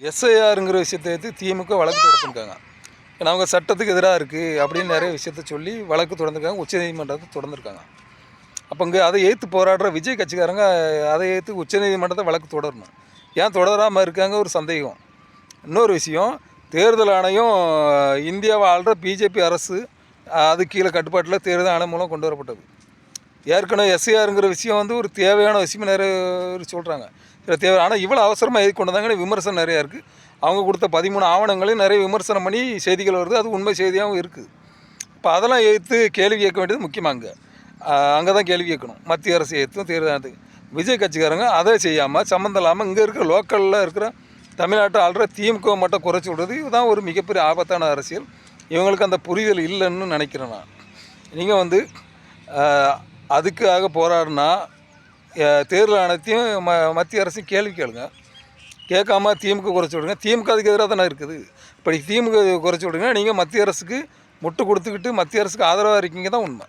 எஸ்ஐஆருங்கிற விஷயத்தை எடுத்து திமுக வழக்கு தொடர்ந்துருக்காங்க. ஏன்னா அவங்க சட்டத்துக்கு எதிராக இருக்குது அப்படின்னு நிறைய விஷயத்த சொல்லி வழக்கு தொடர்ந்துருக்காங்க. உச்சநீதிமன்றத்தை தொடர்ந்துருக்காங்க. அப்போ இங்கே அதை எதிர்த்து போராடுற விஜய் கட்சிக்காரங்க அதை எதிர்த்து உச்சநீதிமன்றத்தை வழக்கு தொடரணும். ஏன் தொடராமல் இருக்காங்க ஒரு சந்தேகம். இன்னொரு விஷயம், தேர்தல் ஆணையம் இந்தியாவை ஆள்ற பிஜேபி அரசு அது கீழே கட்டுப்பாட்டில் தேர்தல் ஆணையம் மூலம் கொண்டு வரப்பட்டது. ஏற்கனவே எஸ்ஐஆருங்கிற விஷயம் ஒரு தேவையான விஷயம் நிறைய சொல்கிறாங்க. தேவை, ஆனால் இவ்வளோ அவசரமாக எதுக்கு கொண்டு வந்தாங்கன்னு விமர்சனம் நிறையா இருக்குது. அவங்க கொடுத்த 13 ஆவணங்களையும் நிறைய விமர்சனம் பண்ணி செய்திகள் வருது. அது உண்மை செய்தியாகவும் இருக்குது. இப்போ அதெல்லாம் எதிர்த்து கேள்வி கேட்க வேண்டியது முக்கியமாக அங்கே தான் கேள்வி கேட்கணும். மத்திய அரசு எதிர்த்தும் தேர்தல் விஜய் கட்சிக்காரங்க அதை செய்யாமல் சம்மந்தம் இல்லாமல் இங்கே இருக்கிற லோக்கலில் இருக்கிற தமிழ்நாட்டை ஆள்ற திமுக மட்டும் குறைச்சி விடுறது இதுதான் ஒரு மிகப்பெரிய ஆபத்தான அரசியல். இவங்களுக்கு அந்த புரிதல் இல்லைன்னு நினைக்கிறேன் நான். நீங்கள் அதுக்காக போராடினா தேர்தல் ஆணையத்தையும் மத்திய அரசையும் கேள்வி கேளுங்க. கேட்காம திமுக குறைச்சி விடுங்க. திமுக அதுக்கு எதிராக தானே இருக்குது. இப்படி திமுக குறைச்சி விடுங்க. நீங்கள் மத்திய அரசுக்கு முட்டு கொடுத்துக்கிட்டு மத்திய அரசுக்கு ஆதரவாக இருக்கீங்க தான் உண்மை.